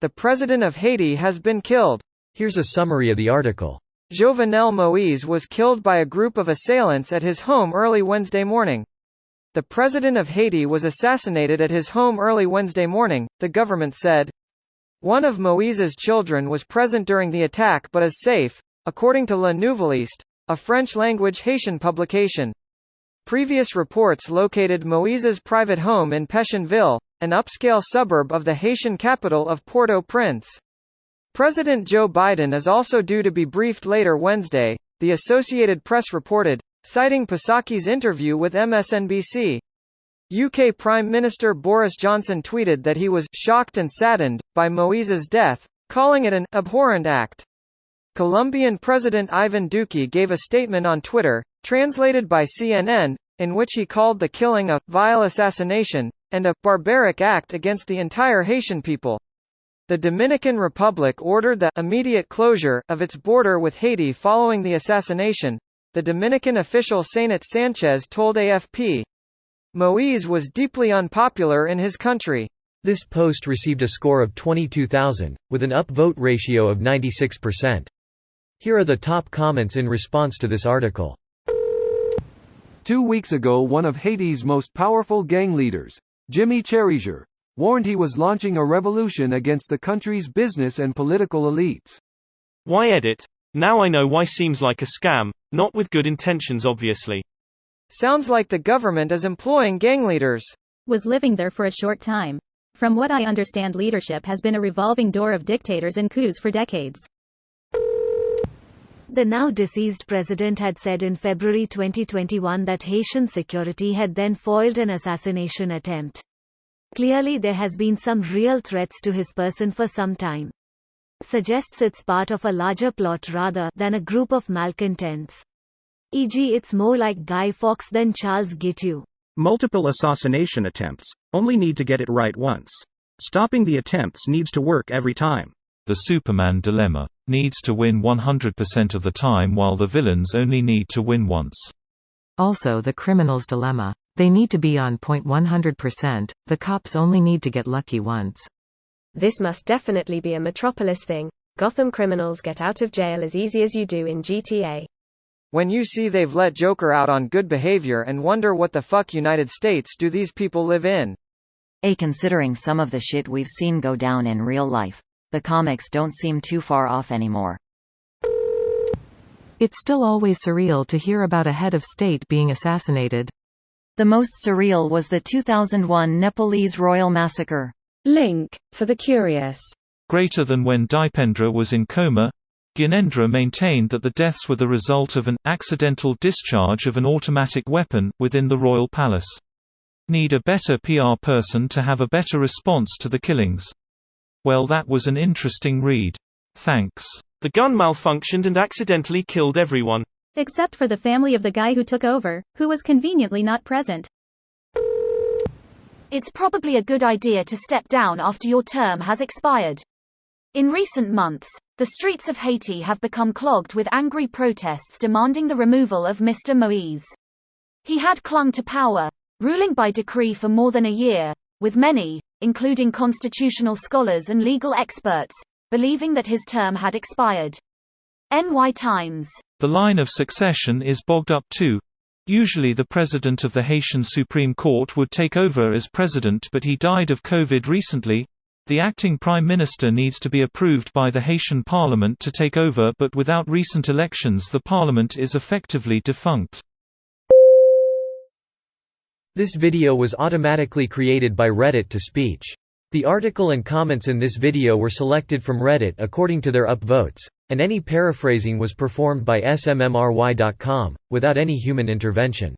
The president of Haiti has been killed. Here's a summary of the article. Jovenel Moïse was killed by a group of assailants at his home early Wednesday morning. The president of Haiti was assassinated at his home early Wednesday morning, the government said. One of Moïse's children was present during the attack but is safe, according to Le Nouveliste, a French-language Haitian publication. Previous reports located Moïse's private home in Pétionville, an upscale suburb of the Haitian capital of Port-au-Prince. President Joe Biden is also due to be briefed later Wednesday, the Associated Press reported, citing Psaki's interview with MSNBC. UK Prime Minister Boris Johnson tweeted that he was shocked and saddened by Moïse's death, calling it an abhorrent act. Colombian President Ivan Duque gave a statement on Twitter, translated by CNN, in which he called the killing a vile assassination and a barbaric act against the entire Haitian people. The Dominican Republic ordered the immediate closure of its border with Haiti following the assassination, the Dominican official Sainat Sanchez told AFP. Moïse was deeply unpopular in his country. This post received a score of 22,000, with an upvote ratio of 96%. Here are the top comments in response to this article. 2 weeks ago, one of Haiti's most powerful gang leaders, Jimmy Cherizier, warned he was launching a revolution against the country's business and political elites. Why edit? Now I know why seems like a scam, not with good intentions obviously. Sounds like the government is employing gang leaders. Was living there for a short time. From what I understand, leadership has been a revolving door of dictators and coups for decades. The now deceased president had said in February 2021 that Haitian security had then foiled an assassination attempt. Clearly there has been some real threats to his person for some time. Suggests it's part of a larger plot rather than a group of malcontents. E.g., it's more like Guy Fawkes than Charles Guiteau. Multiple assassination attempts only need to get it right once. Stopping the attempts needs to work every time. The Superman dilemma needs to win 100% of the time while the villains only need to win once. Also the criminal's dilemma. They need to be on point 100%, the cops only need to get lucky once. This must definitely be a Metropolis thing. Gotham criminals get out of jail as easy as you do in GTA. When you see they've let Joker out on good behavior and wonder what the fuck United States do these people live in. Considering some of the shit we've seen go down in real life, the comics don't seem too far off anymore. It's still always surreal to hear about a head of state being assassinated. The most surreal was the 2001 Nepalese royal massacre. Link, for the curious. Greater than when Dipendra was in coma, Gyanendra maintained that the deaths were the result of an accidental discharge of an automatic weapon within the royal palace. Need a better PR person to have a better response to the killings. Well, that was an interesting read. Thanks. The gun malfunctioned and accidentally killed everyone. Except for the family of the guy who took over, who was conveniently not present. It's probably a good idea to step down after your term has expired. In recent months, the streets of Haiti have become clogged with angry protests demanding the removal of Mr. Moïse. He had clung to power, ruling by decree for more than a year, with many, including constitutional scholars and legal experts, believing that his term had expired. NY Times. The line of succession is bogged up too. Usually the president of the Haitian Supreme Court would take over as president, but he died of COVID recently. The acting prime minister needs to be approved by the Haitian parliament to take over, but without recent elections the parliament is effectively defunct. This video was automatically created by Reddit to speech. The article and comments in this video were selected from Reddit according to their upvotes, and any paraphrasing was performed by smmry.com, without any human intervention.